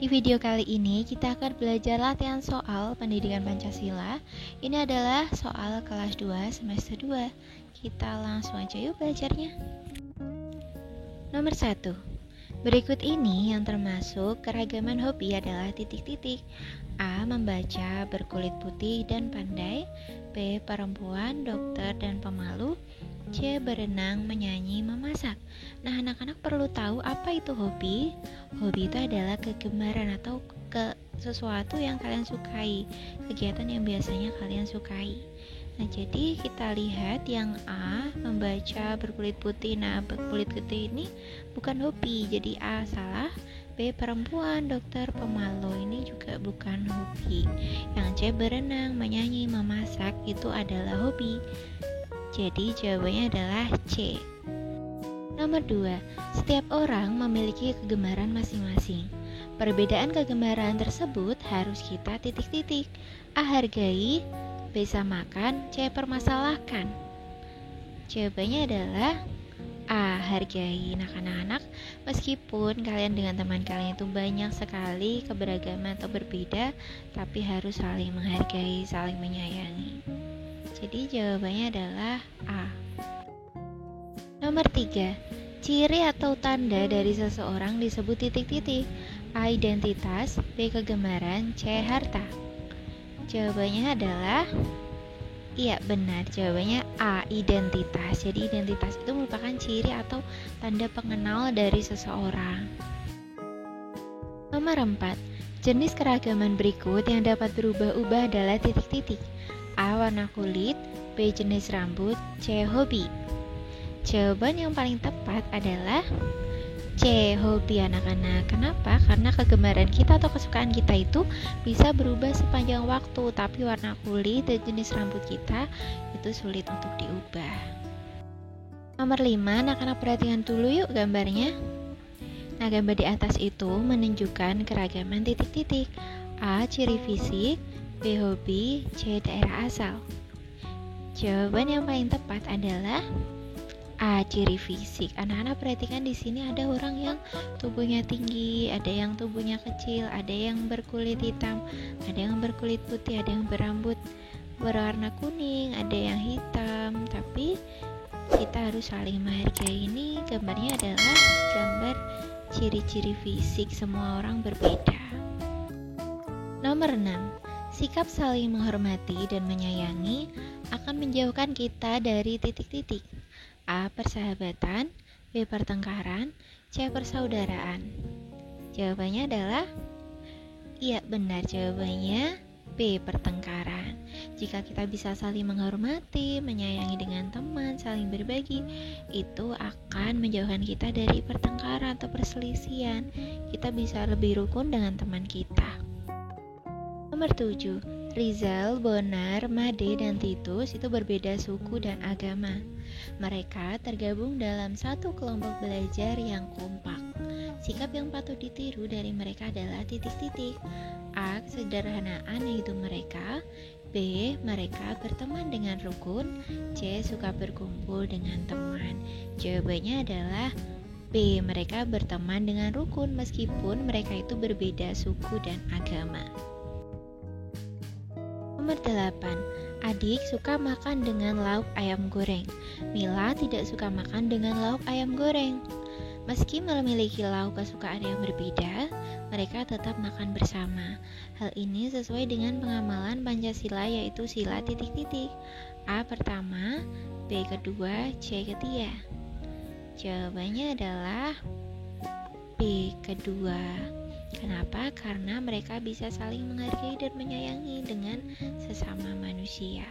Di video kali ini kita akan belajar latihan soal pendidikan Pancasila. Ini adalah soal kelas 2 semester 2. Kita langsung aja yuk belajarnya. Nomor 1. Berikut ini yang termasuk keragaman hobi adalah titik-titik. A. Membaca, berkulit putih dan pandai. B. Perempuan, dokter dan pemalu. C. Berenang, menyanyi, memasak. Nah, anak-anak perlu tahu apa itu hobi. Hobi itu adalah kegemaran atau sesuatu yang kalian sukai, kegiatan yang biasanya kalian sukai. Nah, jadi kita lihat yang A, membaca, berkulit putih. Nah, berkulit putih ini bukan hobi, jadi A salah. B. Perempuan, dokter, pemalu, ini juga bukan hobi. Yang C. Berenang, menyanyi, memasak, itu adalah hobi. Jadi jawabannya adalah C. Nomor 2. Setiap orang memiliki kegemaran masing-masing. Perbedaan kegemaran tersebut harus kita titik-titik. A. Hargai, B. Samakan, C. Permasalahkan. Jawabannya adalah A. Hargai. Nah, anak-anak, meskipun kalian dengan teman kalian itu banyak sekali keberagaman atau berbeda, tapi harus saling menghargai, saling menyayangi. Jadi jawabannya adalah A. Nomor 3. Ciri atau tanda dari seseorang disebut titik-titik. A. Identitas, B. Kegemaran, C. Harta. Jawabannya adalah iya, benar. Jawabannya A. Identitas. Jadi identitas itu merupakan ciri atau tanda pengenal dari seseorang. Nomor 4. Jenis keragaman berikut yang dapat berubah-ubah adalah titik-titik. A. Warna kulit, B. Jenis rambut, C. Hobi. Jawaban yang paling tepat adalah C. Hobi, anak-anak. Kenapa? Karena kegemaran kita atau kesukaan kita itu bisa berubah sepanjang waktu, tapi warna kulit dan jenis rambut kita itu sulit untuk diubah. Nomor 5, anak-anak perhatikan dulu yuk gambarnya. Nah, gambar di atas itu menunjukkan keragaman titik-titik. A. Ciri fisik, B. Hobi, C. Daerah asal. Jawaban yang paling tepat adalah A. Ciri fisik. Anak-anak perhatikan di sini ada orang yang tubuhnya tinggi, ada yang tubuhnya kecil, ada yang berkulit hitam, ada yang berkulit putih, ada yang berambut berwarna kuning, ada yang hitam. Tapi kita harus saling menghargai. Ini gambarnya adalah gambar ciri-ciri fisik, semua orang berbeda. Nomor 6. Sikap saling menghormati dan menyayangi akan menjauhkan kita dari titik-titik. A. Persahabatan, B. Pertengkaran, C. Persaudaraan. Jawabannya adalah iya, benar. Jawabannya B. Pertengkaran. Jika kita bisa saling menghormati, menyayangi dengan teman, saling berbagi, itu akan menjauhkan kita dari pertengkaran atau perselisihan. Kita bisa lebih rukun dengan teman kita. Nomor 7. Rizal, Bonar, Made, dan Titus itu berbeda suku dan agama. Mereka tergabung dalam satu kelompok belajar yang kompak. Sikap yang patut ditiru dari mereka adalah titik-titik. A. Kesederhanaan yaitu mereka. B. Mereka berteman dengan rukun. C. Suka berkumpul dengan teman. Jawabannya adalah B. Mereka berteman dengan rukun meskipun mereka itu berbeda suku dan agama. Nomor 8. Adik suka makan dengan lauk ayam goreng. Mila tidak suka makan dengan lauk ayam goreng. Meski memiliki lauk kesukaan yang berbeda, mereka tetap makan bersama. Hal ini sesuai dengan pengamalan Pancasila, yaitu sila titik-titik. A. Pertama, B. Kedua, C. Ketiga. Jawabannya adalah B. Kedua. Kenapa? Karena mereka bisa saling menghargai dan menyayangi dengan sesama manusia.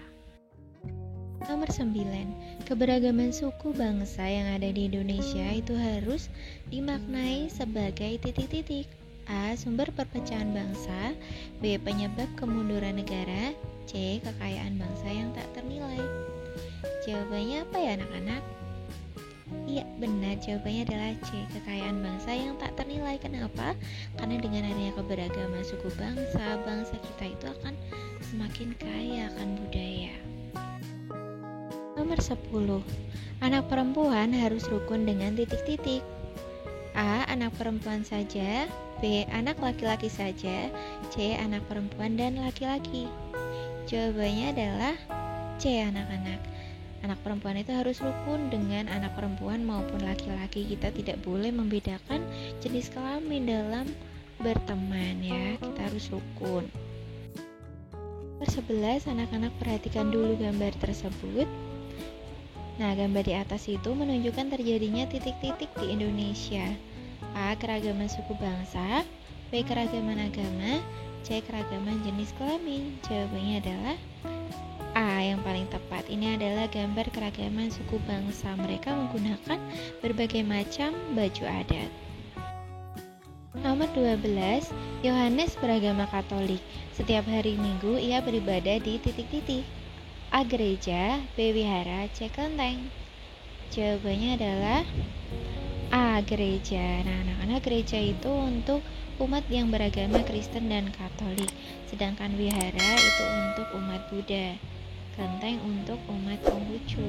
Nomor 9. Keberagaman suku bangsa yang ada di Indonesia itu harus dimaknai sebagai titik-titik. A. Sumber perpecahan bangsa, B. Penyebab kemunduran negara, C. Kekayaan bangsa yang tak ternilai. Jawabannya apa ya anak-anak? Iya, benar. Jawabannya adalah C. Kekayaan bangsa yang tak ternilai. Kenapa? Karena dengan adanya keberagaman suku bangsa, bangsa kita itu akan semakin kaya akan budaya. Nomor 10. Anak perempuan harus rukun dengan titik-titik. A. Anak perempuan saja, B. Anak laki-laki saja. C. Anak perempuan dan laki-laki. Jawabannya adalah C. Anak-anak. Anak perempuan itu harus rukun dengan anak perempuan maupun laki-laki. Kita tidak boleh membedakan jenis kelamin dalam berteman ya. Kita harus rukun. Nomor 11, anak-anak perhatikan dulu gambar tersebut. Nah, gambar di atas itu menunjukkan terjadinya titik-titik di Indonesia. A. Keragaman suku bangsa. B. Keragaman agama. C. Keragaman jenis kelamin. Jawabannya adalah A yang paling tepat. Ini adalah gambar keragaman suku bangsa. Mereka menggunakan berbagai macam baju adat. Nomor 12, Yohanes beragama Katolik. Setiap hari Minggu ia beribadah di titik-titik. A. Gereja. B. Wihara. C. Kelenteng. Jawabannya adalah A. Gereja. Nah, anak-anak, gereja itu untuk umat yang beragama Kristen dan Katolik. Sedangkan wihara itu untuk umat Buddha. Kelenteng untuk umat Konghucu.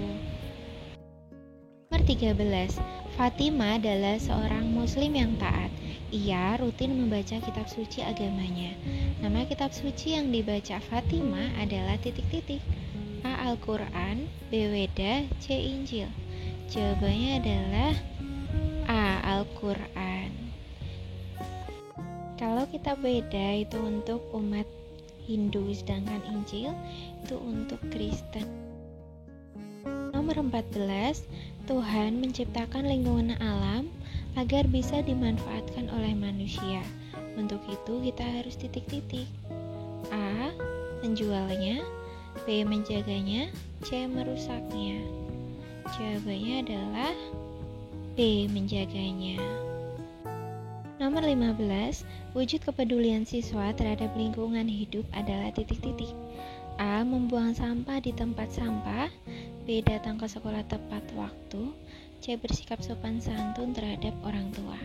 Nomor 13, Fatima adalah seorang muslim yang taat. Ia rutin membaca kitab suci agamanya. Nama kitab suci yang dibaca Fatima adalah titik-titik. A. Al-Quran. B. Weda. C. Injil. Jawabannya adalah A. Al-Quran. Kalau kitab Weda itu untuk umat Hindu, sedangkan Injil itu untuk Kristen. Nomor 14, Tuhan menciptakan lingkungan alam agar bisa dimanfaatkan oleh manusia. Untuk itu kita harus titik-titik. A. Menjualnya. B. Menjaganya. C. Merusaknya. Jawabannya adalah B. Menjaganya. Nomor 15, wujud kepedulian siswa terhadap lingkungan hidup adalah titik-titik. A. Membuang sampah di tempat sampah. B. Datang ke sekolah tepat waktu. C. Bersikap sopan santun terhadap orang tua.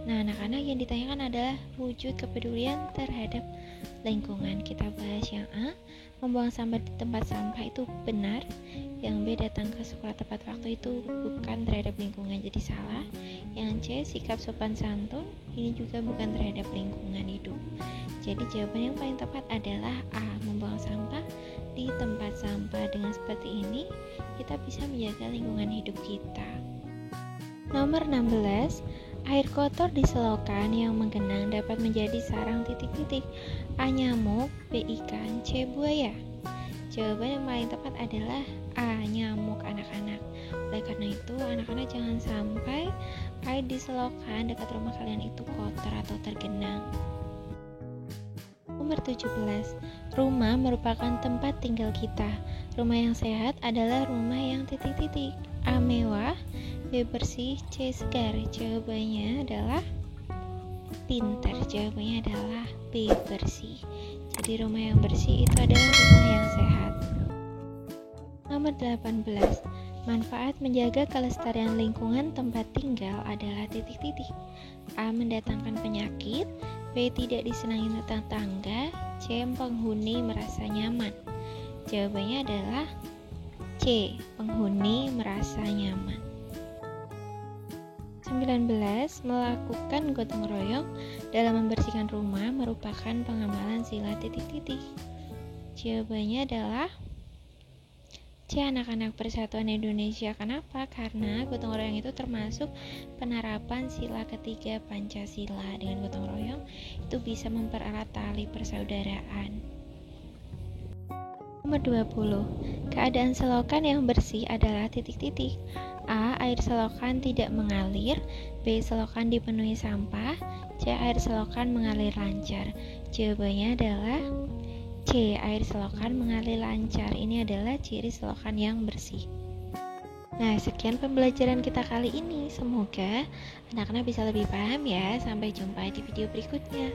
Nah, anak-anak, yang ditanyakan adalah wujud kepedulian terhadap lingkungan. Kita bahas yang A. Membuang sampah di tempat sampah itu benar. Yang B. Datang ke sekolah tepat waktu itu bukan terhadap lingkungan, jadi salah. Yang C. Sikap sopan santun ini juga bukan terhadap lingkungan hidup. Jadi jawaban yang paling tepat adalah A. Membuang sampah di tempat sampah. Dengan seperti ini kita bisa menjaga lingkungan hidup kita. Nomor 16, air kotor di selokan yang menggenang dapat menjadi sarang titik-titik. A. Nyamuk. B. Ikan. C. Buaya. Jawaban yang paling tepat adalah A. Nyamuk, anak-anak. Oleh karena itu, anak-anak jangan sampai air di selokan dekat rumah kalian itu kotor atau tergenang. Nomor 17, rumah merupakan tempat tinggal kita. Rumah yang sehat adalah rumah yang titik-titik. A. Mewah. B. Bersih. C. Segar. Jawabannya adalah pintar. Jawabannya adalah B. Bersih. Jadi rumah yang bersih itu adalah rumah yang sehat. Nomor 18, manfaat menjaga kelestarian lingkungan tempat tinggal adalah titik-titik. A. Mendatangkan penyakit. B. Tidak disenangi tetangga. C. Penghuni merasa nyaman. Jawabannya adalah C. Penghuni merasa nyaman. 19, melakukan gotong royong dalam membersihkan rumah merupakan pengamalan sila titik-titik. Jawabannya adalah C. Anak-anak Persatuan Indonesia. Kenapa? Karena gotong royong itu termasuk penerapan sila ketiga Pancasila. Dengan gotong royong itu bisa mempererat tali persaudaraan. Nomor 20, keadaan selokan yang bersih adalah titik-titik. A. Air selokan tidak mengalir. B. Selokan dipenuhi sampah. C. Air selokan mengalir lancar. Jawabannya adalah C. Air selokan mengalir lancar. Ini adalah ciri selokan yang bersih. Nah, sekian pembelajaran kita kali ini. Semoga anak-anak bisa lebih paham ya. Sampai jumpa di video berikutnya.